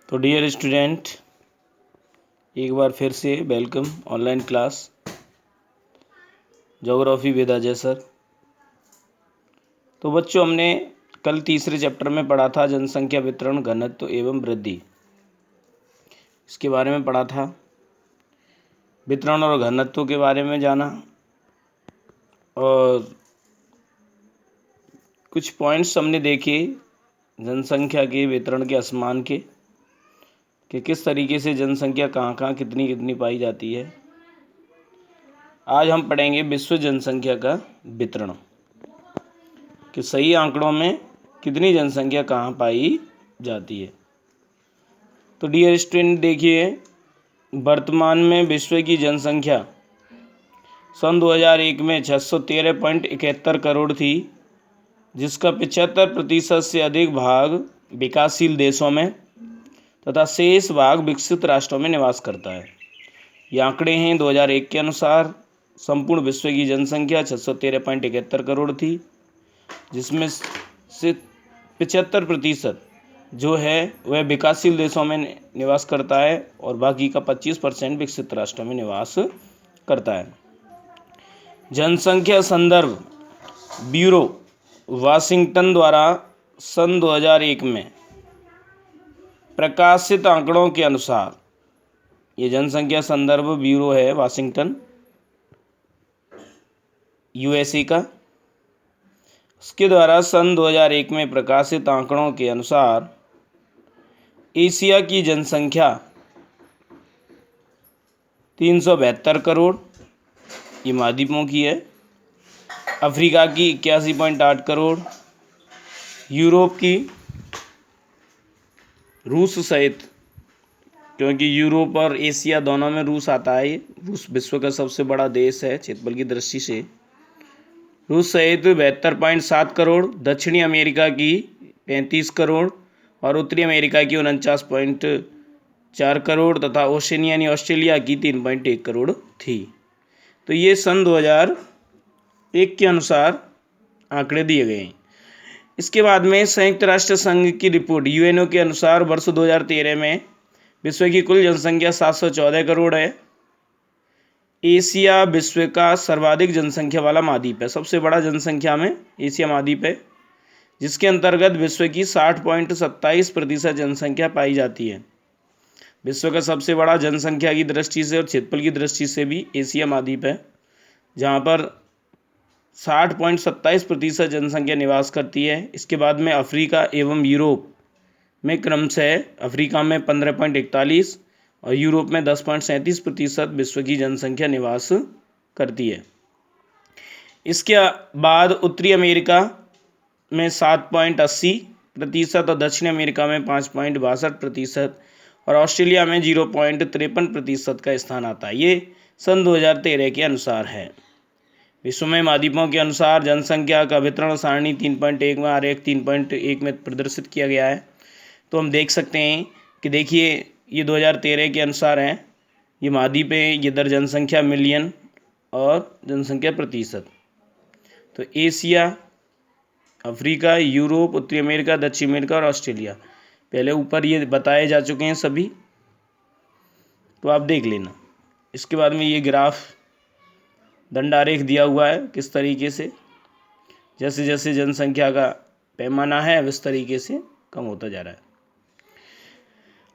तो dear student, एक बार फिर से welcome online class geography with Ajay sir. तो बच्चों, हमने कल तीसरे चैप्टर में पढ़ा था जनसंख्या वितरण, घनत्व एवं वृद्धि। इसके बारे में पढ़ा था, वितरण और घनत्व के बारे में जाना और कुछ पॉइंट्स हमने देखे जनसंख्या के वितरण के असमान के कि किस तरीके से जनसंख्या कहाँ कहाँ कितनी कितनी पाई जाती है। आज हम पढ़ेंगे विश्व जनसंख्या का वितरण कि सही आंकड़ों में कितनी जनसंख्या कहाँ पाई जाती है। तो डियर स्टूडेंट, देखिए, वर्तमान में विश्व की जनसंख्या सन 2001 में 613.71 करोड़ थी, जिसका 75% से अधिक भाग विकासशील देशों में तथा शेष भाग विकसित राष्ट्रों में निवास करता है। ये आंकड़े हैं 2001 के अनुसार। संपूर्ण विश्व की जनसंख्या 613.71 करोड़ थी, जिसमें से 75% जो है वह विकासशील देशों में निवास करता है और बाकी का 25% विकसित राष्ट्रों में निवास करता है। जनसंख्या संदर्भ ब्यूरो वाशिंगटन द्वारा सन 2001 में प्रकाशित आंकड़ों के अनुसार, ये जनसंख्या संदर्भ ब्यूरो है वाशिंगटन यूएसए का, उसके द्वारा सन 2001 में प्रकाशित आंकड़ों के अनुसार एशिया की जनसंख्या 372 करोड़, ये महाद्वीपों की है। अफ्रीका की 81.8 करोड़, यूरोप की, रूस सहित, क्योंकि यूरोप और एशिया दोनों में रूस आता है, रूस विश्व का सबसे बड़ा देश है क्षेत्रफल की दृष्टि से, रूस सहित 72.7 करोड़, दक्षिणी अमेरिका की 35 करोड़ और उत्तरी अमेरिका की 49.4 करोड़ तथा ओशनिया यानी ऑस्ट्रेलिया की 3.1 करोड़ थी। तो ये सन 2001 के अनुसार आंकड़े दिए गए हैं। इसके बाद में संयुक्त राष्ट्र संघ की रिपोर्ट यूएनओ के अनुसार वर्ष 2013 में विश्व की कुल जनसंख्या 714 करोड़ है। एशिया विश्व का सर्वाधिक जनसंख्या वाला महाद्वीप है, सबसे बड़ा जनसंख्या में एशिया महाद्वीप है, जिसके अंतर्गत विश्व की 60.27% जनसंख्या पाई जाती है। विश्व का सबसे बड़ा जनसंख्या की दृष्टि से और क्षेत्रफल की दृष्टि से भी एशिया महाद्वीप है, जहाँ पर 60.27% जनसंख्या निवास करती है। इसके बाद में अफ्रीका एवं यूरोप में क्रमशः अफ्रीका में 15.41 और यूरोप में 10.37% विश्व की जनसंख्या निवास करती है। इसके बाद उत्तरी अमेरिका में 7.80% और दक्षिण अमेरिका में 5.62% और ऑस्ट्रेलिया में 0.53% का स्थान आता है। ये सन 2013 के अनुसार है। विश्व में महाद्वीपों के अनुसार जनसंख्या का वितरण सारणी 3.1 में आरेख 3.1 में प्रदर्शित किया गया है। तो हम देख सकते हैं कि देखिए, ये 2013 के अनुसार हैं, ये महाद्वीप है, ये दर जनसंख्या मिलियन और जनसंख्या प्रतिशत। तो एशिया, अफ्रीका, यूरोप, उत्तरी अमेरिका, दक्षिण अमेरिका और ऑस्ट्रेलिया पहले ऊपर ये बताए जा चुके हैं सभी, तो आप देख लेना। इसके बाद में ये ग्राफ दंडारेख दिया हुआ है, किस तरीके से जैसे जैसे जनसंख्या का पैमाना है उस तरीके से कम होता जा रहा है।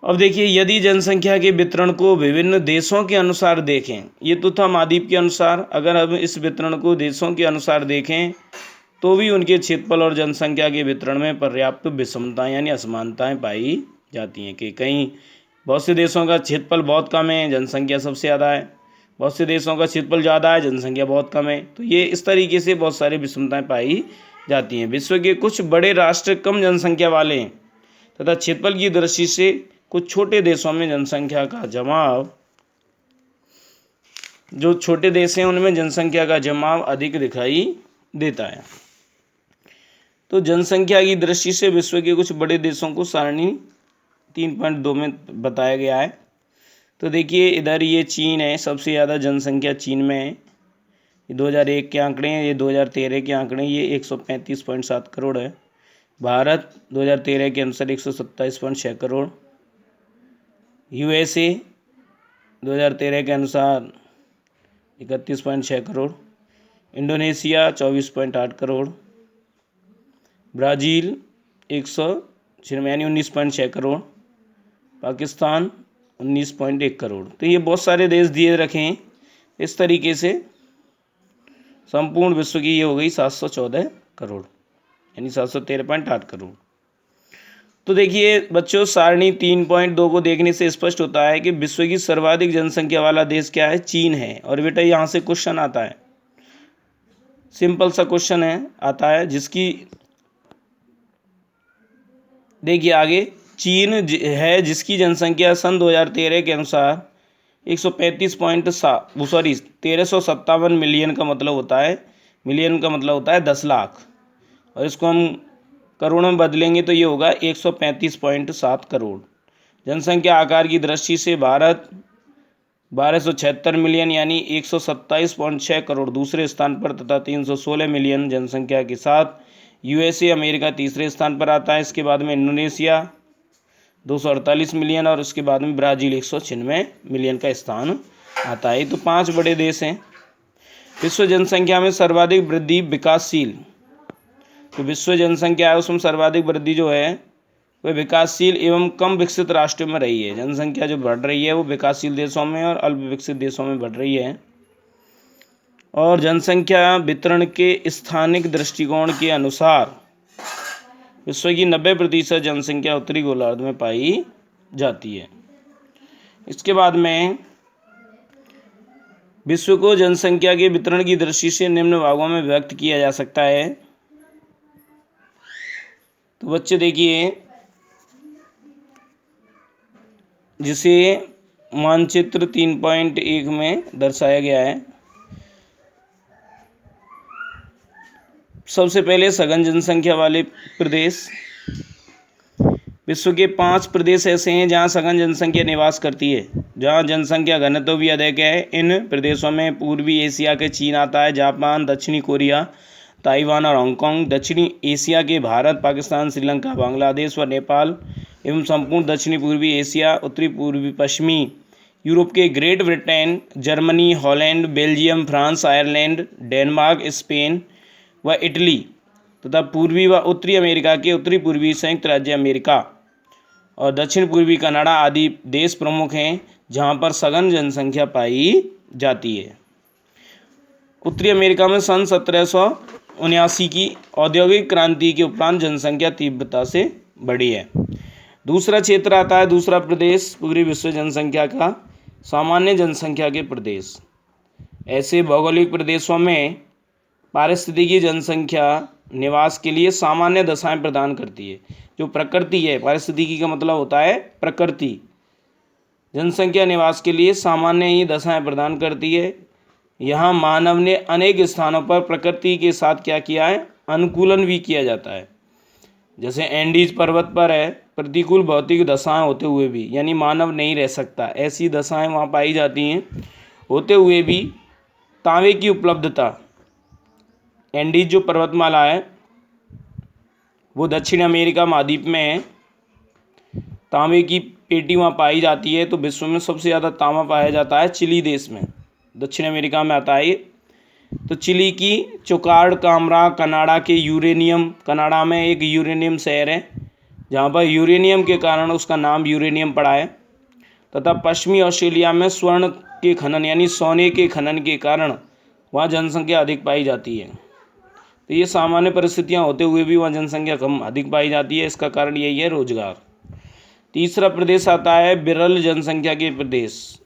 अब देखिए, यदि जनसंख्या के वितरण को विभिन्न देशों के अनुसार देखें, ये तो था महाद्वीप के अनुसार, अगर हम इस वितरण को देशों के अनुसार देखें तो भी उनके क्षेत्रफल और जनसंख्या के वितरण में पर्याप्त विषमताएं यानी असमानताएं पाई जाती हैं कि कहीं बहुत से देशों का क्षेत्रफल बहुत कम है, जनसंख्या सबसे ज़्यादा है, बहुत से देशों का क्षेत्रफल ज़्यादा है, जनसंख्या बहुत कम है। तो ये इस तरीके से बहुत सारी विषमताएं पाई जाती हैं। विश्व के कुछ बड़े राष्ट्र कम जनसंख्या वाले हैं तथा क्षेत्रफल की दृष्टि से कुछ छोटे देशों में जनसंख्या का जमाव, जो छोटे देश हैं उनमें जनसंख्या का जमाव अधिक दिखाई देता है। तो जनसंख्या की दृष्टि से विश्व के कुछ बड़े देशों को सारणी 3.2 में बताया गया है। तो देखिए, इधर ये चीन है, सबसे ज़्यादा जनसंख्या चीन में है। ये 2001 के आंकड़े हैं, ये 2013 के आंकड़े हैं, ये 135.7 करोड़ है। भारत 2013 के अनुसार 127.6 करोड़, USA 2013 के अनुसार 31.6 करोड़, इंडोनेशिया 24.8 करोड़, ब्राज़ील 19.6 करोड़, पाकिस्तान 19.1 करोड़। तो ये बहुत सारे देश दिए रखे हैं। इस तरीके से संपूर्ण विश्व की ये हो गई 714 करोड़, यानी 713.8 करोड़। तो देखिए बच्चों, सारणी 3.2 को देखने से स्पष्ट होता है कि विश्व की सर्वाधिक जनसंख्या वाला देश क्या है? चीन है। और बेटा यहाँ से क्वेश्चन आता है, सिंपल सा क्वेश्चन है, आता है जिसकी देखिए आगे, चीन है जिसकी जनसंख्या सन 2013 के अनुसार 1357 मिलियन का मतलब होता है, 10 लाख, और इसको हम करोड़ में बदलेंगे तो ये होगा 135.7 करोड़। जनसंख्या आकार की दृष्टि से भारत 1276 मिलियन यानी 127.6 करोड़ दूसरे स्थान पर तथा 316 मिलियन जनसंख्या के साथ USA अमेरिका तीसरे स्थान पर आता है। इसके बाद में इंडोनेशिया 248 मिलियन और उसके बाद में ब्राज़ील 196 मिलियन का स्थान आता है। तो 5 बड़े देश हैं। विश्व जनसंख्या में सर्वाधिक वृद्धि विकासशील, तो विश्व जनसंख्या है उसमें सर्वाधिक वृद्धि जो है वह विकासशील एवं कम विकसित राष्ट्रों में रही है। जनसंख्या जो बढ़ रही है वो विकासशील देशों में और अल्प विकसित देशों में बढ़ रही है। और जनसंख्या वितरण के स्थानिक दृष्टिकोण के अनुसार विश्व की 90% जनसंख्या उत्तरी गोलार्ध में पाई जाती है। इसके बाद में विश्व को जनसंख्या के वितरण की दृष्टि से निम्न भागों में व्यक्त किया जा सकता है। तो बच्चे देखिए, जिसे मानचित्र 3.1 में दर्शाया गया है। सबसे पहले सघन जनसंख्या वाले प्रदेश। विश्व के 5 प्रदेश ऐसे हैं जहां सघन जनसंख्या निवास करती है, जहां जनसंख्या घनत्व भी अधिक है। इन प्रदेशों में पूर्वी एशिया के चीन आता है, जापान, दक्षिणी कोरिया, ताइवान और हांगकांग। दक्षिणी एशिया के भारत, पाकिस्तान, श्रीलंका, बांग्लादेश व नेपाल एवं संपूर्ण दक्षिणी पूर्वी एशिया, उत्तरी पूर्वी पश्चिमी यूरोप के great Britain, Germany, Holland, Belgium, France, Ireland, Denmark, Spain व इटली तथा पूर्वी व उत्तरी अमेरिका के उत्तरी पूर्वी संयुक्त राज्य अमेरिका और दक्षिण पूर्वी कनाडा आदि देश प्रमुख हैं जहां पर सघन जनसंख्या पाई जाती है। उत्तरी अमेरिका में सन 1779 की औद्योगिक क्रांति के उपरांत जनसंख्या तीव्रता से बढ़ी है। दूसरा क्षेत्र आता है, दूसरा प्रदेश पूरी विश्व जनसंख्या का सामान्य जनसंख्या के प्रदेश। ऐसे भौगोलिक प्रदेशों में पारिस्थितिकी जनसंख्या निवास के लिए सामान्य दशाएं प्रदान करती है। जो प्रकृति है, पारिस्थितिकी का मतलब होता है प्रकृति, जनसंख्या निवास के लिए सामान्य ही दशाएं प्रदान करती है। यहाँ मानव ने अनेक स्थानों पर प्रकृति के साथ क्या किया है? अनुकूलन भी किया जाता है। जैसे एंडीज पर्वत पर है, प्रतिकूल भौतिक दशाएं होते हुए भी, यानी मानव नहीं रह सकता, ऐसी दशाएं वहाँ पाई जाती हैं, होते हुए भी तांबे की उपलब्धता। एंडीज जो पर्वतमाला है वो दक्षिण अमेरिका महाद्वीप में है, तांबे की पेटी वहाँ पाई जाती है। तो विश्व में सबसे ज़्यादा तांबा पाया जाता है चिली देश में, दक्षिण अमेरिका में आता है ये। तो चिली की चोकार्ड कामरा, कनाडा के यूरेनियम, कनाडा में एक यूरेनियम शहर है जहाँ पर यूरेनियम के कारण उसका नाम यूरेनियम पड़ा है। तथा पश्चिमी ऑस्ट्रेलिया में स्वर्ण के खनन यानी सोने के खनन के कारण वहाँ जनसंख्या अधिक पाई जाती है। तो ये सामान्य परिस्थितियाँ होते हुए भी वहाँ जनसंख्या कम अधिक पाई जाती है। इसका कारण यही है रोजगार। तीसरा प्रदेश आता है विरल जनसंख्या के प्रदेश।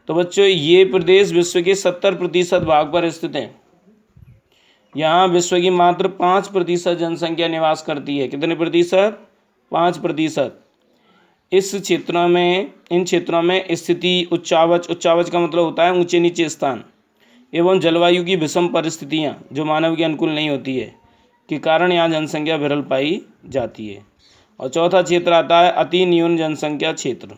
तो बच्चों, ये प्रदेश विश्व के 70% भाग पर स्थित हैं। यहाँ विश्व की मात्र 5% जनसंख्या निवास करती है। कितने प्रतिशत? 5%। इन क्षेत्रों में स्थिति उच्चावच का मतलब होता है ऊंचे नीचे स्थान, एवं जलवायु की विषम परिस्थितियाँ जो मानव के अनुकूल नहीं होती है के कारण यहाँ जनसंख्या विरल पाई जाती है। और चौथा क्षेत्र आता है अति न्यून जनसंख्या क्षेत्र।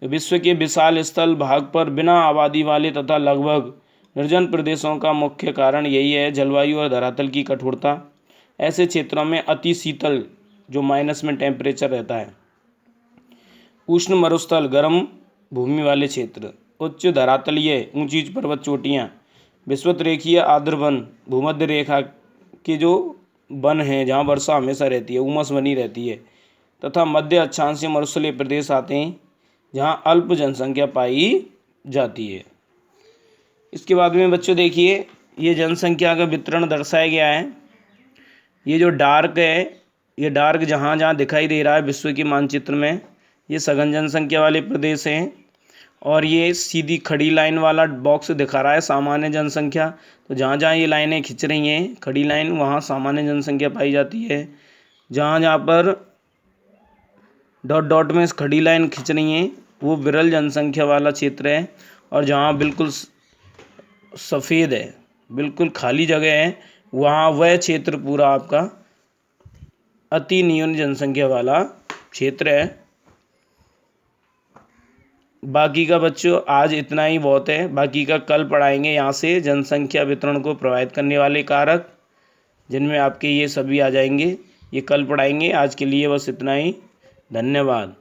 विश्व के विशाल स्थल भाग पर बिना आबादी वाले तथा लगभग निर्जन प्रदेशों का मुख्य कारण यही है जलवायु और धरातल की कठोरता। ऐसे क्षेत्रों में अति शीतल जो माइनस में टेम्परेचर रहता है उष्ण मरुस्थल गर्म भूमि वाले क्षेत्र, उच्च धरातलीय ऊंची पर्वत चोटियाँ, विषुवत रेखीय आर्द्र वन, भूमध्य रेखा के जो वन हैं जहाँ वर्षा हमेशा रहती है, उमस बनी रहती है, तथा मध्य अक्षांशीय मरुस्थलीय प्रदेश आते हैं जहाँ अल्प जनसंख्या पाई जाती है। इसके बाद में बच्चों देखिए ये जनसंख्या का वितरण दर्शाया गया है। ये जो डार्क है, ये डार्क जहाँ जहाँ दिखाई दे रहा है विश्व के मानचित्र में, ये सघन जनसंख्या वाले प्रदेश हैं। और ये सीधी खड़ी लाइन वाला बॉक्स दिखा रहा है सामान्य जनसंख्या। तो जहाँ जहाँ ये लाइनें खिंच रही हैं खड़ी लाइन, वहाँ सामान्य जनसंख्या पाई जाती है। जहाँ जहाँ पर डॉट डॉट में खड़ी लाइन खिंच रही हैं वो विरल जनसंख्या वाला क्षेत्र है। और जहाँ बिल्कुल सफ़ेद है, बिल्कुल खाली जगह है, वहाँ वह क्षेत्र पूरा आपका अति न्यून जनसंख्या वाला क्षेत्र है। बाकी का बच्चों आज इतना ही बहुत है, बाकी का कल पढ़ाएंगे। यहाँ से जनसंख्या वितरण को प्रभावित करने वाले कारक, जिनमें आपके ये सभी आ जाएंगे, ये कल पढ़ाएंगे। आज के लिए बस इतना ही। धन्यवाद।